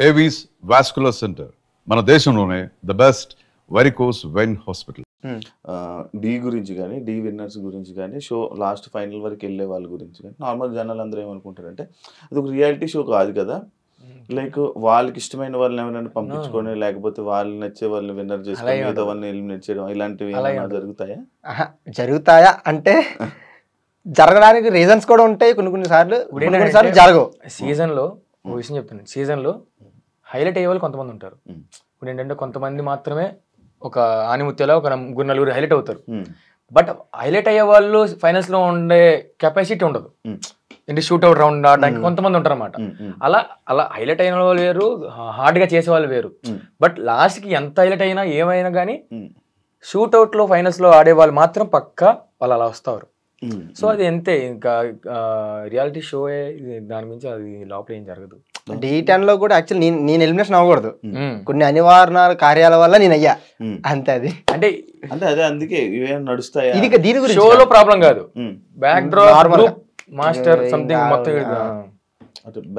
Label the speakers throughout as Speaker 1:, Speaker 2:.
Speaker 1: Avis vascular centre మన దేశంలోనే the best varicose vein hospital.
Speaker 2: డి గురించి కానీ డి విన్నర్స్ గురించి కానీ షో లాస్ట్ ఫైనల్ వరకు వెళ్ళే వాళ్ళ గురించి కానీ నార్మల్ జనాలు అందరూ ఏమనుకుంటారంటే అది ఒక రియాలిటీ షో కాదు కదా, లైక్ వాళ్ళకి ఇష్టమైన వాళ్ళని ఎవరైనా పంపించుకొని లేకపోతే వాళ్ళు నచ్చే వాళ్ళని విన్నర్ చేసుకొని మిగతా వాళ్ళని ఎలిమినేట్ చేయడం ఇలాంటివి జరుగుతాయా?
Speaker 3: జరుగుతాయా అంటే జరగడానికి రీజన్స్ కూడా ఉంటాయి, కొన్ని సార్లు జరగవు.
Speaker 4: సీజన్ లో ఒక విషయం చెప్తున్నాను, సీజన్ లో హైలైట్ అయ్యే వాళ్ళు కొంతమంది ఉంటారు. ఇప్పుడు ఏంటంటే కొంతమంది మాత్రమే ఒక ఆనిముత్యాల ఒక నలుగురు హైలైట్ అవుతారు. బట్ హైలైట్ అయ్యే వాళ్ళు ఫైనల్స్ లో ఉండే కెపాసిటీ ఉండదు, ఏంటి షూట్అవుట్ రౌండ్ ఆడడానికి కొంతమంది ఉంటారు అన్నమాట. అలా హైలైట్ అయిన వాళ్ళు వేరు, హార్డ్ గా చేసే వాళ్ళు వేరు. బట్ లాస్ట్ కి ఎంత హైలైట్ అయినా ఏమైనా కానీ షూట్అవుట్ లో ఫైనల్స్ లో ఆడే వాళ్ళు మాత్రం పక్కా వాళ్ళు అలా వస్తారు. సో అది అంతే, ఇంకా రియాలిటీ షో దాని గురించి అది లోపల ఏం జరగదు.
Speaker 3: D10 లో కూడా యాక్చువల్ నేను ఎలిమినేషన్ అవ్వకూడదు, కొన్ని అనివార్య కార్యాల వల్ల నేను అయ్యా అంతే. అది అంటే
Speaker 2: అదే అందుకే నడుస్తాయి.
Speaker 3: ఇది దీని గురించి
Speaker 4: షోలో ప్రాబ్లం కాదు, బ్యాక్ డ్రాప్ మాస్టర్ సంథింగ్ మొత్తం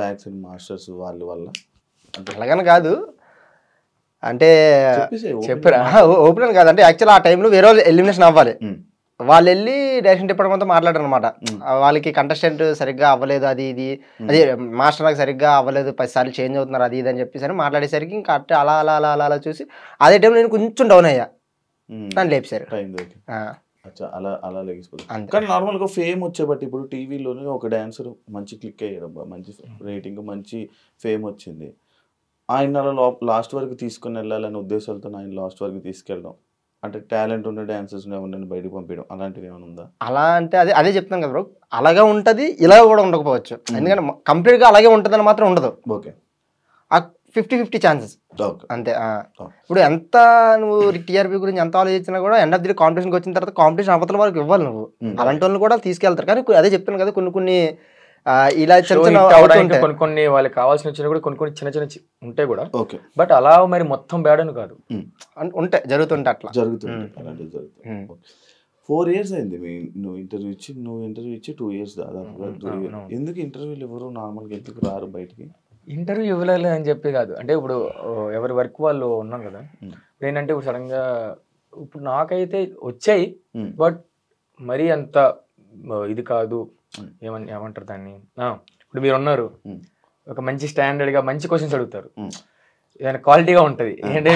Speaker 2: బ్యాక్ సైడ్ మాస్టర్స్ వాళ్ళ వల్ల
Speaker 3: అలాగని కాదు. అంటే చెప్పరా ఓపెన్ కాదు, అంటే యాక్చువల్ ఆ టైంలో వేరే వాళ్ళు ఎలిమినేషన్ అవ్వాలి. వాళ్ళు వెళ్ళి డైరెక్షన్ డిపార్ట్మెంట్తో మాట్లాడారు అనమాట. వాళ్ళకి కంటెస్టెంట్ సరిగ్గా అవ్వలేదు, అది మాస్టర్ నాకు సరిగ్గా అవ్వలేదు, 10 సార్లు చేంజ్ అవుతున్నారు అది ఇది అని చెప్పేసరి మాట్లాడేసరికి ఇంకా అట్టే అలా అలా అలా అలా అలా చూసి అదే టైం నేను కొంచెం డౌన్ అయ్యా, నన్ను లేపేశారు.
Speaker 2: అలా అలా లేకపోతే కానీ నార్మల్గా ఫేమ్ వచ్చేబట్టి ఇప్పుడు టీవీలోనే ఒక డాన్సర్ మంచి క్లిక్ అయ్యాడు, మంచి రేటింగ్ మంచి ఫేమ్ వచ్చింది, ఆయన లాస్ట్ వరకు తీసుకుని వెళ్ళాలనే ఉద్దేశాలతో ఆయన లాస్ట్ వరకు తీసుకెళ్ళడం, అంటే టాలెంట్ ఉన్న డాన్సర్స్ ఎవరిని బయటకు పంపించడం అలాంటివి ఏమైనా ఉందా?
Speaker 3: అలా అంటే అదే చెప్తాను కదా బ్రో, అలాగే ఉంటుంది, ఇలా కూడా ఉండకపోవచ్చు. ఎందుకంటే కంప్లీట్గా అలాగే ఉంటుందని మాత్రం ఉండదు.
Speaker 2: ఓకే,
Speaker 3: ఆ 50-50 ఛాన్సెస్ అంతే. ఇప్పుడు ఎంత నువ్వు టీఆర్పీ గురించి ఎంత ఆలోచించినా కూడా ఎండ్ ఆఫ్ ది కాంపిటీషన్కి వచ్చిన తర్వాత కాంపిటీషన్ అవతల వరకు ఇవ్వాలి నువ్వు, అలాంటి వాళ్ళని కూడా తీసుకెళ్తారు. కానీ అదే చెప్తాను కదా, కొన్ని ఇలా
Speaker 4: కొన్ని వాళ్ళకి కావాల్సిన వచ్చినా కూడా కొన్ని చిన్న చిన్న ఉంటాయి కూడా. బట్ అలా మరి మొత్తం బ్యాడ్ అని కాదు,
Speaker 3: ఉంటాయి, జరుగుతుంటే అట్లా
Speaker 2: జరుగుతుంది. 4 years అయింది నువ్వు ఇంటర్వ్యూ ఇచ్చి 2 years దాదాపుగా. ఎందుకు ఇంటర్వ్యూలు ఎవరు నార్మల్గా ఎందుకు రారు బయటికి?
Speaker 4: ఇంటర్వ్యూ ఇవ్వలేదు అని చెప్పి కాదు, అంటే ఇప్పుడు ఎవరి వర్క్ వాళ్ళు ఉన్నాం కదా. ఏంటంటే ఇప్పుడు సడన్ గా ఇప్పుడు నాకైతే వచ్చాయి, బట్ మరీ అంత ఇది కాదు. ఏమంటారు దాన్ని, ఇప్పుడు మీరు ఉన్నారు ఒక మంచి స్టాండర్డ్ గా మంచి క్వశ్చన్స్ అడుగుతారు, ఏదైనా క్వాలిటీగా ఉంటది, ఏంటి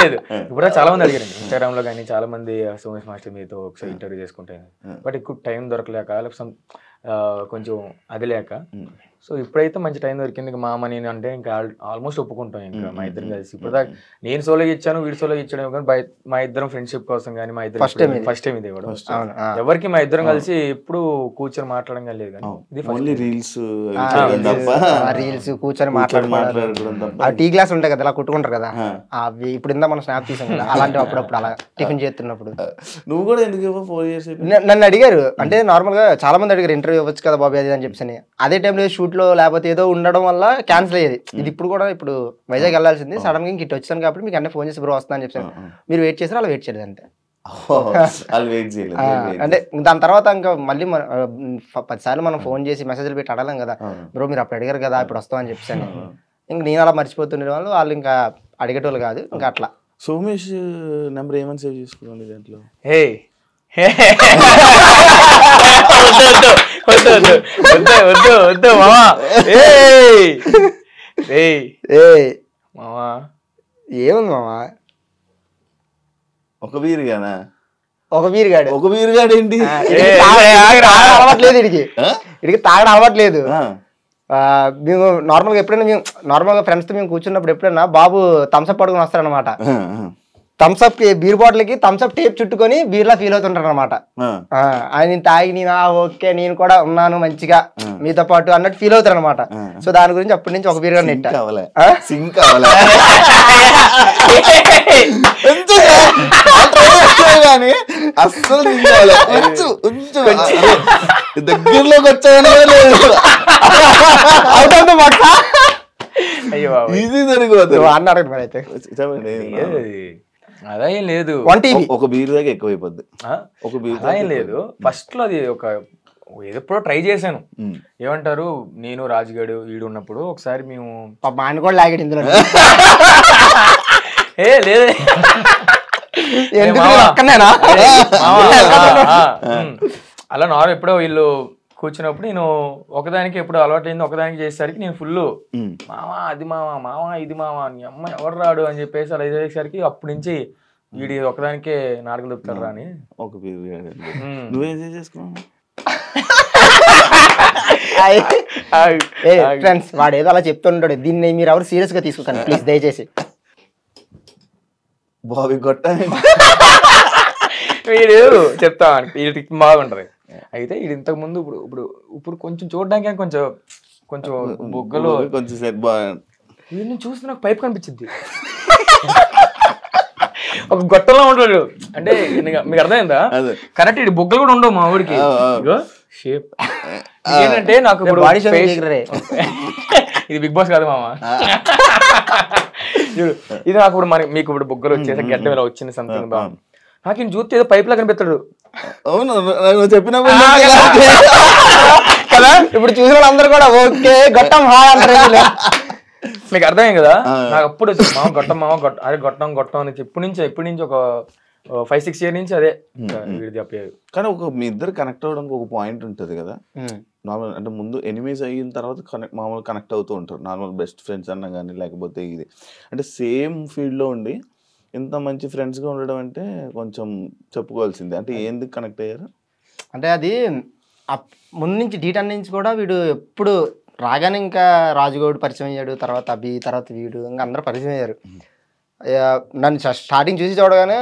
Speaker 4: లేదు. ఇప్పుడు చాలా మంది అడిగారు ఇన్స్టాగ్రామ్ లో కానీ, చాలా మంది సోమేష్ మాస్టర్ మీతో ఒకసారి ఇంటర్వ్యూ చేసుకుంటాను, బట్ ఎక్కువ టైం దొరకలేక కొంచెం అది లేక. సో ఇప్పుడైతే మంచి టైం దొరికింది, మామ నేను అంటే ఇంకా ఆల్మోస్ట్ ఒప్పుకుంటాం ఇంకా మా ఇద్దరం కలిసి. ఇప్పుడు దాకా నేను సోలోగా ఇచ్చాను, వీడి సోలోగా ఇచ్చాను, కానీ మా ఇద్దరం ఫ్రెండ్షిప్ కోసం కానీ మా ఇద్దరు ఫస్ట్ టైం ఇది కూడా ఎవరికి మా ఇద్దరం కలిసి ఎప్పుడు కూర్చొని మాట్లాడడం కానీ లేదు. కానీ
Speaker 3: రీల్స్ కూర్చొని మాట్లాడుకోవడం, టీ గ్లాస్ ఉంటాయి కదా ఇలా కుట్టుకుంటారు కదా, అవి ఇప్పుడు ఇందా మనం స్నాప్ తీసాం కదా, అలాంటివి అప్పుడప్పుడు అలా టిఫిన్ చేస్తున్నప్పుడు.
Speaker 2: నువ్వు కూడా ఎందుకు 4 years
Speaker 3: నన్ను అడిగారు, అంటే నార్మల్ గా చాలా మంది అడిగారు ఇంటర్వ్యూ ఇవ్వచ్చు కదా బాబు అది అని చెప్పి. అదే టైంలో షూట్ లో లేకపోతే ఏదో ఉండడం వల్ల క్యాన్సిల్ అయ్యేది. ఇది ఇప్పుడు కూడా ఇప్పుడు వైజాగ్ వెళ్ళాల్సింది, సడన్ గా ఇంక ఇటు వచ్చాను కాబట్టి మీకు అన్నీ ఫోన్ చేసి బ్రో వస్తున్నా అని చెప్పాను. మీరు వెయిట్ చేసారు, అలా వెయిట్ చేయలేదు అంతే. అంటే దాని తర్వాత ఇంకా మళ్ళీ 10 సార్లు మనం ఫోన్ చేసి మెసేజ్లు పెట్టి అడగలేం కదా, బ్రో మీరు అప్పుడు అడిగారు కదా ఇప్పుడు వస్తాం అని చెప్పాను. ఇంక నేను అలా మర్చిపోతుండే వాళ్ళు ఇంకా అడిగేటోళ్ళు కాదు. ఇంకా అట్లా
Speaker 2: సోమేష్ నెంబర్ ఏమని సేవ్ చేసుకోండి దాంట్లో.
Speaker 4: వద్దు మామా,
Speaker 3: ఏముంది మామా,
Speaker 2: ఒక వీరుగానా?
Speaker 3: ఒక వీరుగాడు
Speaker 2: ఏంటి
Speaker 3: అలవాట్లేదు, ఇడికి తాగడం అలవాట్లేదు. మేము నార్మల్గా ఎప్పుడైనా నార్మల్గా ఫ్రెండ్స్తో మేము కూర్చున్నప్పుడు ఎప్పుడైనా బాబు థమ్స్అప్ పడుకుని వస్తారనమాట. థమ్స్అప్ బీర్ బాటిల్కి థమ్స్అప్ టేప్ చుట్టుకొని బీర్లా ఫీల్ అవుతుంటారు అనమాట. ఆయన తాగి నేను ఓకే నేను కూడా ఉన్నాను మంచిగా మీతో పాటు అన్నట్టు ఫీల్ అవుతారు అనమాట. సో దాని గురించి అప్పటి నుంచి ఒక బీర్ నెట్
Speaker 2: అస్సలు దగ్గరలోకి వచ్చాను ఈజీ జరిగిపోతుంది
Speaker 3: అన్నాడు మరి. అయితే
Speaker 4: అదేం లేదు,
Speaker 2: ఒక బీర్ దాకా ఎక్కువైపోద్ది.
Speaker 4: ఒక బీర్ లేదు. ఫస్ట్ లో అది ఎప్పుడో ట్రై చేశాను. ఏమంటారు, నేను రాజుగాడు వీడు ఉన్నప్పుడు ఒకసారి మేము
Speaker 3: మా ఆయన కూడా లాగాడు ఇందులో.
Speaker 4: లేదే అలా నార్మల్ ఎప్పుడో వీళ్ళు కూర్చున్నప్పుడు నేను ఒకదానికి ఎప్పుడు అలవాటైంది ఒకదానికి చేసేసరికి నేను ఫుల్ మామ అది మామ ఇది మామ నీ అమ్మ ఎవరు రాడు అని చెప్పేసి అలా చేసేసరికి అప్పటి నుంచి వీడి ఒకదానికే నాటకం చెప్తాడు రా అని.
Speaker 2: నువ్వేం చేసుకున్నావు?
Speaker 3: ఫ్రెండ్స్ వాడు ఏదో అలా చెప్తుంటాడు, దీన్ని మీరు ఎవరు సీరియస్ గా తీసుకోకండి ప్లీజ్ దయచేసి.
Speaker 2: బాబీ గొట్ట
Speaker 4: వీడు చెప్తా వీడి బాగుంటది. అయితే ఇది ఇంతకు ముందు ఇప్పుడు ఇప్పుడు ఇప్పుడు కొంచెం చూడడానికి కొంచెం కొంచెం బొగ్గలు
Speaker 2: కొంచెం సెట్ బాగా
Speaker 4: వీడిని చూస్తే నాకు పైప్ కనిపించింది. ఒక గొట్టంలో ఉంటాడు అంటే మీకు అర్థమైందా? కరెక్ట్ ఇది బొగ్గలు కూడా ఉండవు మా ఊరికి. షేప్ ఏంటంటే నాకు ఇప్పుడు ఇది బిగ్ బాస్ కాదు మామ. ఇది నాకు ఇప్పుడు మరి మీకు ఇప్పుడు బొగ్గలు వచ్చేసి గడ్డ ఇలా వచ్చింది సంథింగ్ బాగుంది. నాకు ఈయన చూస్తే ఏదో పైప్ లా కనిపిస్తాడు.
Speaker 2: అవును చెప్పిన
Speaker 3: కదా ఇప్పుడు చూసిన వాళ్ళందరూ కూడా ఓకే గొట్టం హాయ్ అంటారు.
Speaker 4: మీకు అర్థమే కదా? నాకు అప్పుడు మామ గొట్టం అదే గొట్టం గొట్టం అని ఎప్పటి నుంచి ఒక 5-6 years నుంచి అదే చెప్పేది.
Speaker 2: కానీ ఒక మీ ఇద్దరు కనెక్ట్ అవ్వడానికి ఒక పాయింట్ ఉంటుంది కదా నార్మల్. అంటే ముందు ఎనిమీస్ అయిన తర్వాత మామూలు కనెక్ట్ అవుతూ ఉంటారు నార్మల్ బెస్ట్ ఫ్రెండ్స్ అన్నా కానీ లేకపోతే ఇది అంటే సేమ్ ఫీల్డ్లో ఉండి ఇంత మంచి ఫ్రెండ్స్గా ఉండడం అంటే కొంచెం చెప్పుకోవాల్సిందే. అంటే ఎందుకు కనెక్ట్ అయ్యారు?
Speaker 3: అంటే అది ముందు నుంచి డీటెయిల్ నుంచి కూడా వీడు ఎప్పుడు రాగానే ఇంకా రాజుగౌడ్ పరిచయం అయ్యాడు, తర్వాత అభి, తర్వాత వీడు, ఇంకా అందరూ పరిచయం అయ్యారు. నన్ను స్టార్టింగ్ చూసి చూడగానే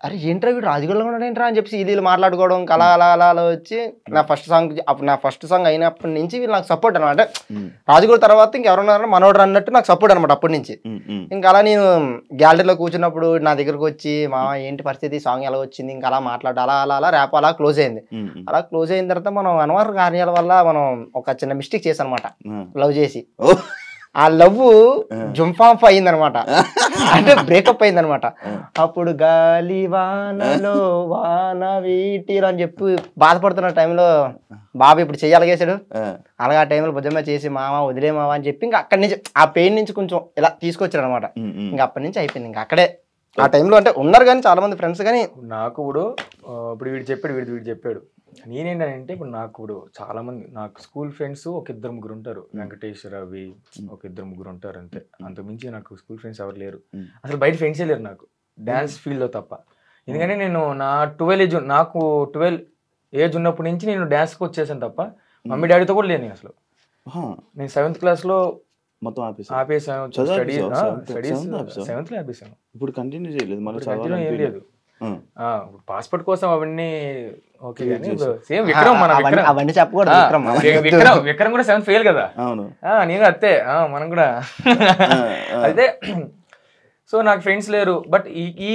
Speaker 3: అరే ఏంట్రా వీడు రాజుగౌడ్లో ఉన్నాడు ఏంట్రా అని చెప్పి వీళ్ళు మాట్లాడుకోవడం అలా అలా అలా అలా వచ్చి నా ఫస్ట్ సాంగ్ అయినప్పటి నుంచి వీళ్ళు నాకు సపోర్ట్ అనమాట. రాజుగౌడ్ తర్వాత ఇంకెవరున్నారో మనోడు అన్నట్టు నాకు సపోర్ట్ అనమాట అప్పటి నుంచి. ఇంకా అలా నేను గ్యాలరీలో కూర్చున్నప్పుడు నా దగ్గరకు వచ్చి మా ఏంటి పరిస్థితి, సాంగ్ ఎలా వచ్చింది, ఇంకా అలా మాట్లాడు అలా అలా అలా ర్యాప్ అలా క్లోజ్ అయింది. అలా క్లోజ్ అయిన తర్వాత మనం అనవసర కార్యాల వల్ల మనం ఒక చిన్న మిస్టేక్ చేసాం అనమాట. లవ్ చేసి ఆ లవ్ జంఫాంఫ్ అయిందనమాట, అంటే బ్రేకప్ అయిందనమాట. అప్పుడు గాలి వానలో వాన వీటిలో అని చెప్పి బాధపడుతున్న టైంలో బాబు ఇప్పుడు చెయ్యాలగేసాడు. అలాగే ఆ టైంలో భుజమే చేసి మామ వదిలే మామ అని చెప్పి ఇంకా అక్కడి నుంచి ఆ పెయిన్ నుంచి కొంచెం ఇలా తీసుకొచ్చాడు అనమాట. ఇంకా అప్పటి నుంచి అయిపోయింది. ఇంకా అక్కడే ఆ టైంలో అంటే ఉన్నారు కానీ చాలా మంది ఫ్రెండ్స్. కానీ నాకు
Speaker 4: ఇప్పుడు వీడు చెప్పాడు నేనేంటంటే ఇప్పుడు నాకు ఇప్పుడు చాలా మంది నాకు స్కూల్ ఫ్రెండ్స్ ఒక 2-3 ఉంటారు. వెంకటేష్, రవి ఒక 2-3 ఉంటారు అంతే. అంతకుమించి నాకు స్కూల్ ఫ్రెండ్స్ ఎవరు లేరు, అసలు బయట ఫ్రెండ్సే లేరు నాకు డ్యాన్స్ ఫీల్డ్లో తప్ప. ఎందుకంటే నేను నా 12 ఏజ్ ఉన్నప్పటి నుంచి నేను డ్యాన్స్కి వచ్చేసాను తప్ప మమ్మీ డాడీతో కూడా లేను. నేను అసలు నేను 7th క్లాస్లో
Speaker 2: మొత్తం
Speaker 4: ఆపేసాను. Studies 7th ఆపేసాను.
Speaker 2: ఇప్పుడు కంటిన్యూ చేయలేదు,
Speaker 4: కంటిన్యూ ఏం లేదు. పాస్పోర్ట్ కోసం అవన్నీ ఓకే కానీ సేమ్ విక్రమ్
Speaker 3: అవన్నీ చెప్పకూడదు.
Speaker 4: విక్రమ్ కూడా 7th ఫెయిల్ కదా. నేను అంతే మనం కూడా అయితే. సో నాకు ఫ్రెండ్స్ లేరు. బట్ ఈ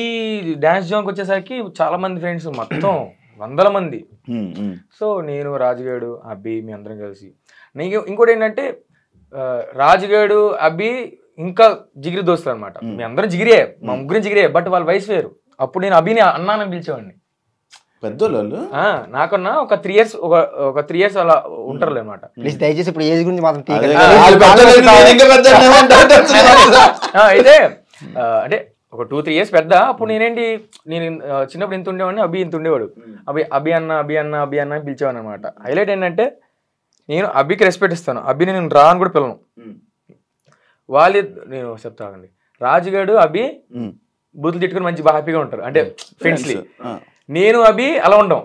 Speaker 4: డాన్స్ జోన్కి వచ్చేసరికి చాలా మంది ఫ్రెండ్స్, మొత్తం 100 మంది. సో నేను రాజుగాడు అబ్బి మీ అందరం కలిసి. నీకు ఇంకోటి ఏంటంటే రాజుగాడు అబ్బి ఇంకా జిగిరి దోస్తులు అనమాట. మీ అందరం జిగిరే, మా ముగ్గురం జిగిరే. బట్ వాళ్ళ వయసు వేరు. అప్పుడు నేను అభిని అన్నానని పిలిచేవాడిని.
Speaker 2: పెద్దోళ్ళు
Speaker 4: నాకన్నా ఒక 3 years అలా ఉంటారు అనమాట.
Speaker 3: దయచేసి ఇప్పుడు ఏజ్ గురించి మాత్రం
Speaker 4: అయితే అంటే ఒక 2-3 years పెద్ద. అప్పుడు నేను చిన్నప్పుడు ఇంత ఉండేవాడిని, అభి ఇంత ఉండేవాడు. అభి అన్న అని పిలిచేవాడిని అనమాట. హైలైట్ ఏంటంటే నేను అభికి రెస్పెక్ట్ ఇస్తాను, అభిని నేను రా అని కూడా పిలను. నేను చెప్తానండి, రాజుగాడు అభి బూతులు తిట్టుకుని మంచి బాగా హ్యాపీగా ఉంటారు అంటే ఫ్రెండ్స్లీ. నేను అభి అలా ఉంటాం,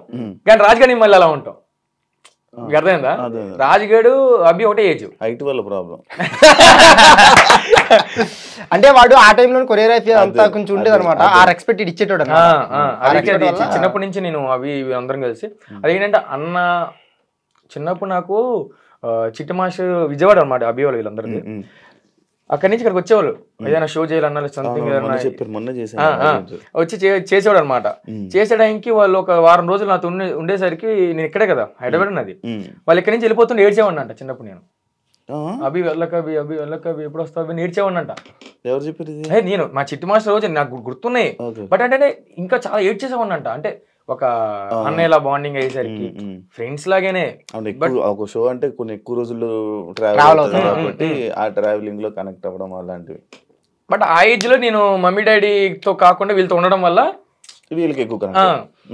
Speaker 4: కానీ రాజుగాడి మళ్ళీ అలా ఉంటాం. మీకు అర్థమైందా? రాజుగాడు అభి ఒకటే ఏజ్.
Speaker 2: హైట్ వల్ల ప్రాబ్లం.
Speaker 3: అంటే వాడు ఆ టైంలో కొరియోగ్రఫీ అంతా కొంచెం ఉండేది అనమాట. ఆ రెస్పెక్ట్ ఇచ్చేటోడు.
Speaker 4: చిన్నప్పటి నుంచి నేను అవి అందరం కలిసి అదేంటంటే అన్న చిన్నప్పుడు నాకు చిట్టి మాస్టర్ విజయవాడ అనమాట. అభి వాళ్ళు వీళ్ళందరికీ అక్కడి నుంచి ఇక్కడికి వచ్చేవాళ్ళు. ఏదైనా షో చేయాలన్నా సంథింగ్ వచ్చి చేసేవాడు అనమాట. చేసేయడానికి వాళ్ళు ఒక వారం రోజులు నాతో ఉండేసరికి నేను ఇక్కడే కదా హైదరాబాద్ ఉన్నది. వాళ్ళు ఇక్కడి నుంచి వెళ్ళిపోతుంటే ఏడ్చేవాడిని అంట చిన్నప్పుడు. నేను అభి వెళ్ళకవి ఎప్పుడు వస్తావు నేర్చేవాడిని అంట.
Speaker 2: ఎవరు చెప్పారు?
Speaker 4: నేను మా చిట్టి మాస్టర్ రోజు నాకు గుర్తున్నాయి. బట్ అంటే ఇంకా చాలా ఏడ్చేసేవాడిని అంట. అంటే ఒక అన్నయ్యలా బాండింగ్ అయ్యేసరికి ఫ్రెండ్స్ లాగానే.
Speaker 2: అవును, ఎక్కువ ఒక షో అంటే కొన్ని ఎక్కువ రోజులు ట్రావెల్ అవుతుంది కాబట్టి ఆ ట్రావెలింగ్ లో కనెక్ట్ అవ్వడం అలాంటివి.
Speaker 4: బట్ ఆ ఏజ్ లో నేను మమ్మీ డాడీతో కాకుండా వీళ్ళతో ఉండడం వల్ల
Speaker 2: వీళ్ళకి ఎక్కువ కనెక్ట్